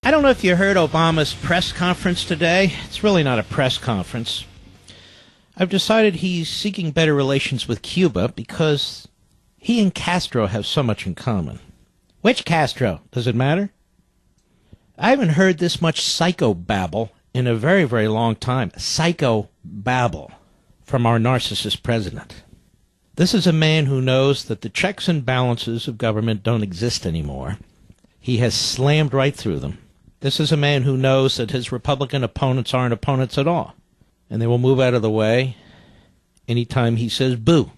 I don't know if you heard Obama's press conference today. It's really not a press conference. I've decided he's seeking better relations with Cuba because he and Castro have so much in common. Which Castro? Does it matter? I haven't heard this much psychobabble in a very, very long time. Psychobabble from our narcissist president. This is a man who knows that the checks and balances of government don't exist anymore. He has slammed right through them. This is a man who knows that his Republican opponents aren't opponents at all, and they will move out of the way anytime he says boo.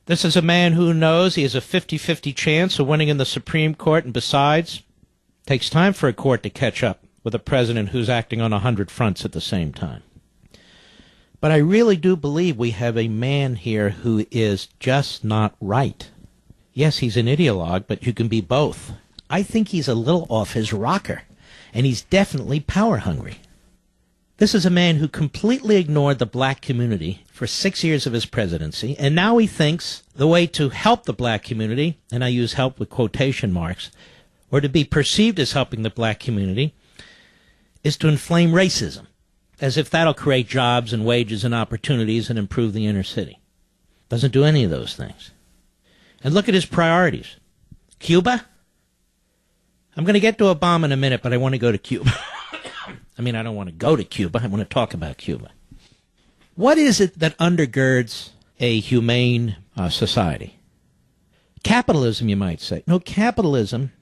This is a man who knows he has a 50-50 chance of winning in the Supreme Court, and besides, it takes time for a court to catch up with a president who's acting on 100 fronts at the same time. But I really do believe we have a man here who is just not right. Yes, he's an ideologue, but you can be both. I think he's a little off his rocker, and he's definitely power hungry. This is a man who completely ignored the black community for 6 years of his presidency, and now he thinks the way to help the black community, and I use help with quotation marks, or to be perceived as helping the black community, is to inflame racism, as if that'll create jobs and wages and opportunities and improve the inner city. Doesn't do any of those things. And look at his priorities. Cuba? I'm going to get to Obama in a minute, but I want to go to Cuba. I mean, I don't want to go to Cuba. I want to talk about Cuba. What is it that undergirds a humane society? Capitalism, you might say. No, capitalism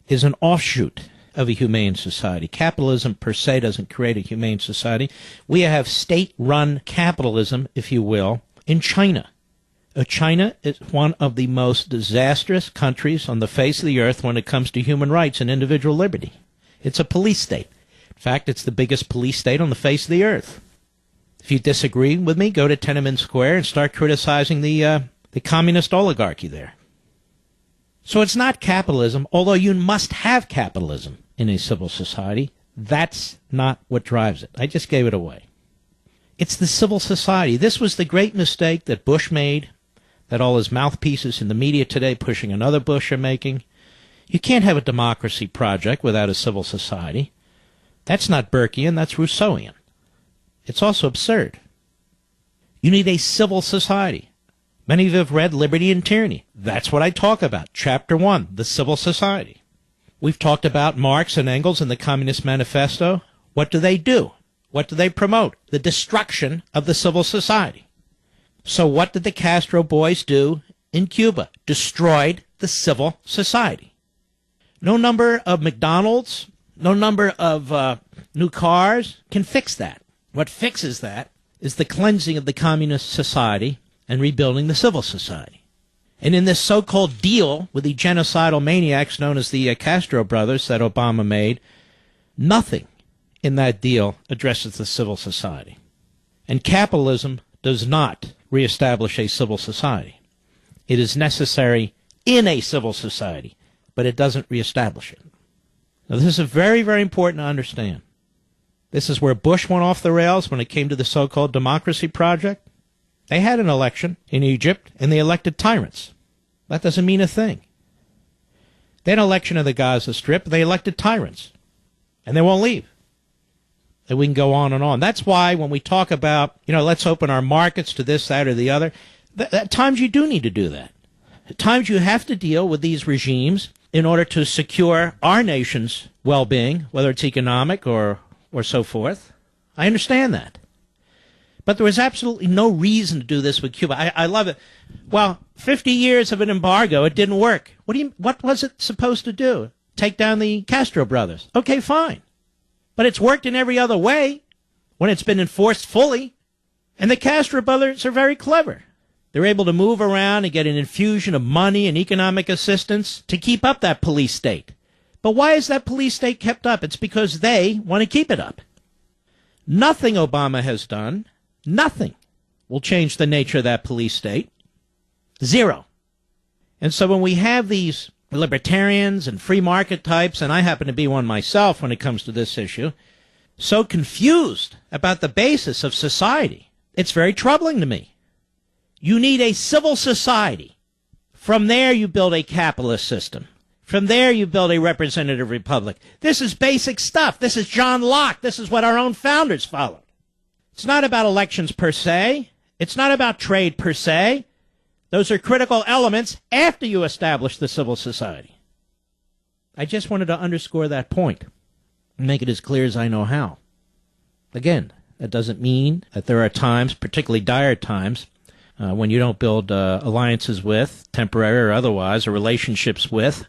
is an offshoot of a humane society. Capitalism per se doesn't create a humane society. We have state-run capitalism, if you will, in China. China is one of the most disastrous countries on the face of the earth when it comes to human rights and individual liberty. It's a police state. In fact, it's the biggest police state on the face of the earth. If you disagree with me, go to Tiananmen Square and start criticizing the communist oligarchy there. So it's not capitalism, although you must have capitalism in a civil society. That's not what drives it. I just gave it away. It's the civil society. This was the great mistake that Bush made, that all his mouthpieces in the media today pushing another Bush are making. You can't have a democracy project without a civil society. That's not Burkean, that's Rousseauian. It's also absurd. You need a civil society. Many of you have read Liberty and Tyranny. That's what I talk about. Chapter 1, the civil society. We've talked about Marx and Engels in the Communist Manifesto. What do? What do they promote? The destruction of the civil society. So what did the Castro boys do in Cuba? Destroyed the civil society. No number of McDonald's, no number of new cars can fix that. What fixes that is the cleansing of the communist society and rebuilding the civil society. And in this so-called deal with the genocidal maniacs known as the Castro brothers that Obama made, nothing in that deal addresses the civil society. And capitalism does not reestablish a civil society. It is necessary in a civil society, but it doesn't reestablish it. Now, this is very, very important to understand. This is where Bush went off the rails when it came to the so-called democracy project. They had an election in Egypt, and they elected tyrants. That doesn't mean a thing. They had an election in the Gaza Strip, they elected tyrants, and they won't leave. And we can go on and on. That's why when we talk about, let's open our markets to this, that, or the other, at times you do need to do that. At times you have to deal with these regimes in order to secure our nation's well-being, whether it's economic or so forth. I understand that. But there was absolutely no reason to do this with Cuba. I love it. Well, 50 years of an embargo, it didn't work. What was it supposed to do? Take down the Castro brothers. Okay, fine. But it's worked in every other way when it's been enforced fully. And the Castro brothers are very clever. They're able to move around and get an infusion of money and economic assistance to keep up that police state. But why is that police state kept up? It's because they want to keep it up. Nothing Obama has done, nothing will change the nature of that police state. Zero. And so when we have these libertarians and free market types, and I happen to be one myself when it comes to this issue, so confused about the basis of society, it's very troubling to me. You need a civil society. From there, you build a capitalist system. From there, you build a representative republic. This is basic stuff. This is John Locke. This is what our own founders followed. It's not about elections per se. It's not about trade per se. Those are critical elements after you establish the civil society. I just wanted to underscore that point and make it as clear as I know how. Again, that doesn't mean that there are times, particularly dire times, when you don't build alliances with, temporary or otherwise, or relationships with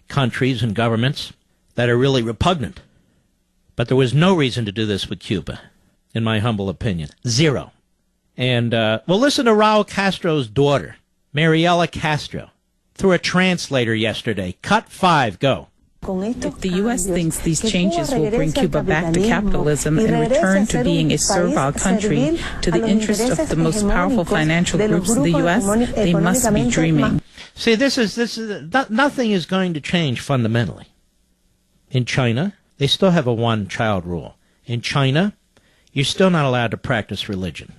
countries and governments that are really repugnant. But there was no reason to do this with Cuba, in my humble opinion. Zero. And we'll listen to Raul Castro's daughter, Mariela Castro, through a translator yesterday. Cut 5, go. If the U.S. thinks these changes will bring Cuba back to capitalism and return to being a servile country to the interest of the most powerful financial groups in the U.S., they must be dreaming. See, nothing is going to change fundamentally. In China, they still have a one-child rule. In China, you're still not allowed to practice religion.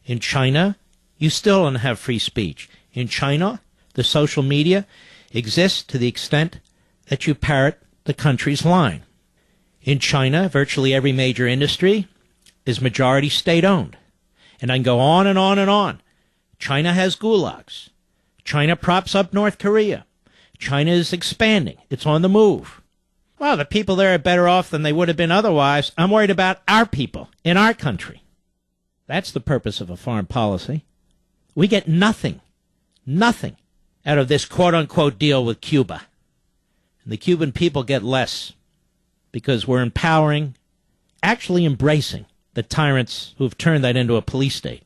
In China, you still don't have free speech. In China, the social media exists to the extent that you parrot the country's line. In China, virtually every major industry is majority state-owned. And I can go on and on and on. China has gulags. China props up North Korea. China is expanding. It's on the move. Well, the people there are better off than they would have been otherwise. I'm worried about our people in our country. That's the purpose of a foreign policy. We get nothing out of this quote-unquote deal with Cuba. And the Cuban people get less because we're empowering, actually embracing the tyrants who've turned that into a police state.